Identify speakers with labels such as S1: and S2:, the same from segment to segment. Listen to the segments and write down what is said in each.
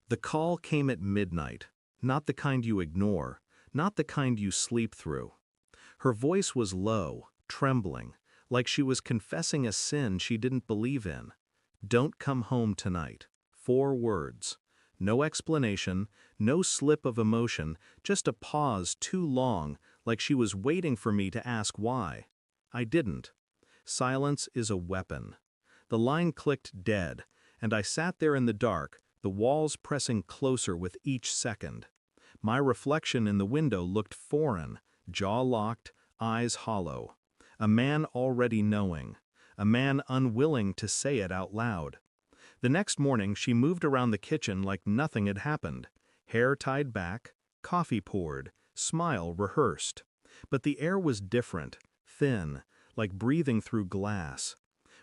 S1: The call came at midnight, not the kind you ignore, not the kind you sleep through. Her voice was low, trembling, like she was confessing a sin she didn't believe in. "Don't come home tonight." 4 words. No explanation, no slip of emotion, just a pause too long, like she was waiting for me to ask why. I didn't. Silence is a weapon. The line clicked dead, and I sat there in the dark, the walls pressing closer with each second. My reflection in the window looked foreign, jaw locked, eyes hollow. A man already knowing. A man unwilling to say it out loud. The next morning she moved around the kitchen like nothing had happened. Hair tied back, coffee poured, smile rehearsed. But the air was different, thin, like breathing through glass.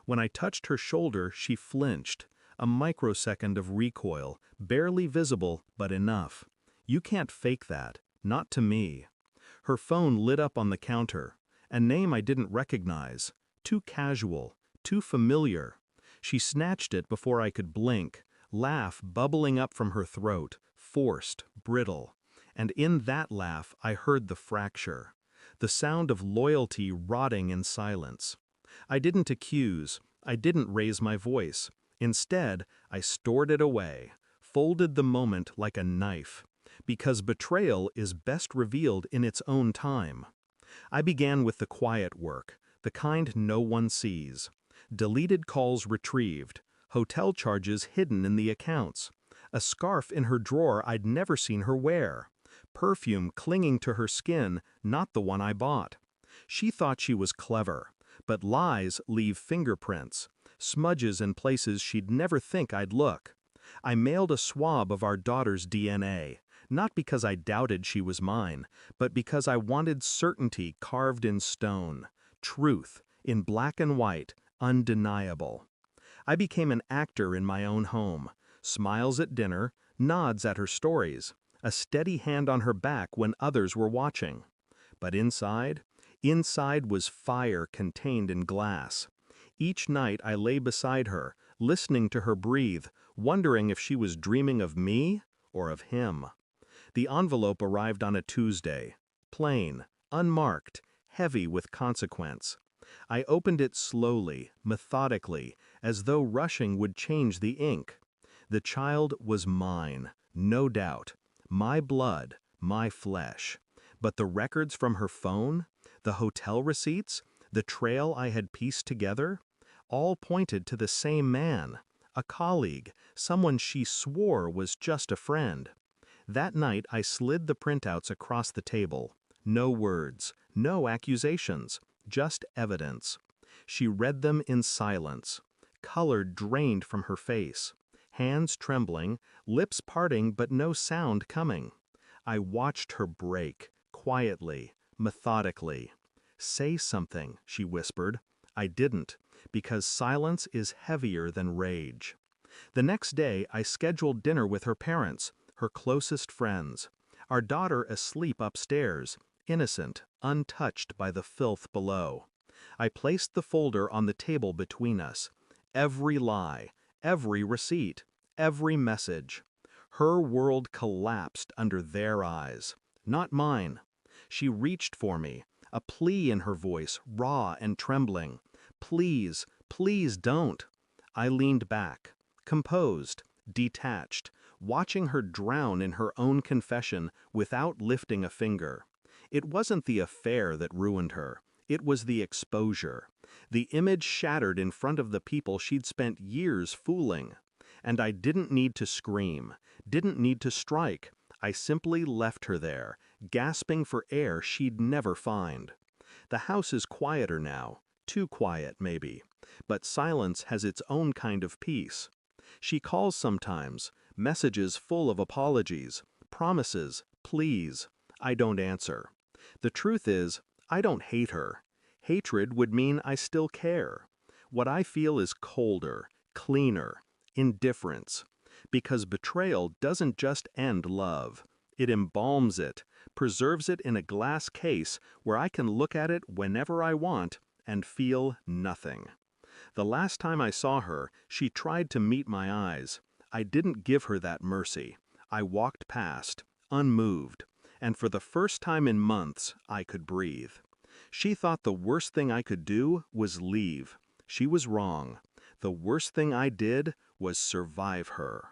S1: When I touched her shoulder, she flinched. A microsecond of recoil, barely visible, but enough. You can't fake that, not to me. Her phone lit up on the counter. A name I didn't recognize. Too casual, too familiar. She snatched it before I could blink, laugh bubbling up from her throat, forced, brittle. And in that laugh I heard the fracture. The sound of loyalty rotting in silence. I didn't accuse, I didn't raise my voice. Instead, I stored it away, folded the moment like a knife. Because betrayal is best revealed in its own time. I began with the quiet work, the kind no one sees. Deleted calls retrieved, hotel charges hidden in the accounts, a scarf in her drawer I'd never seen her wear, perfume clinging to her skin, not the one I bought. She thought she was clever, but lies leave fingerprints, smudges in places she'd never think I'd look. I mailed a swab of our daughter's DNA, not because I doubted she was mine, but because I wanted certainty carved in stone, truth, in black and white, undeniable. I became an actor in my own home, smiles at dinner, nods at her stories, a steady hand on her back when others were watching. But inside was fire contained in glass. Each night I lay beside her, listening to her breathe, wondering if she was dreaming of me or of him. The envelope arrived on a Tuesday. Plain, unmarked, heavy with consequence. I opened it slowly, methodically, as though rushing would change the ink. The child was mine, no doubt. My blood, my flesh. But the records from her phone, the hotel receipts, the trail I had pieced together, all pointed to the same man, a colleague, someone she swore was just a friend. That night I slid the printouts across the table. No words, no accusations, just evidence. She read them in silence. Color drained from her face. Hands trembling, lips parting but no sound coming. I watched her break, quietly, methodically. "Say something," she whispered. I didn't, because silence is heavier than rage. The next day I scheduled dinner with her parents, her closest friends. Our daughter asleep upstairs, innocent, untouched by the filth below. I placed the folder on the table between us. Every lie, every receipt, every message. Her world collapsed under their eyes, not mine. She reached for me, a plea in her voice, raw and trembling. "Please, please don't." I leaned back, composed, detached, watching her drown in her own confession without lifting a finger. It wasn't the affair that ruined her. It was the exposure. The image shattered in front of the people she'd spent years fooling. And I didn't need to scream, didn't need to strike. I simply left her there, gasping for air she'd never find. The house is quieter now, too quiet maybe, but silence has its own kind of peace. She calls sometimes, messages full of apologies, promises, pleas. I don't answer. The truth is, I don't hate her. Hatred would mean I still care. What I feel is colder, cleaner, indifference. Because betrayal doesn't just end love. It embalms it, preserves it in a glass case where I can look at it whenever I want and feel nothing. The last time I saw her, she tried to meet my eyes. I didn't give her that mercy. I walked past, unmoved, and for the first time in months, I could breathe. She thought the worst thing I could do was leave. She was wrong. The worst thing I did was survive her.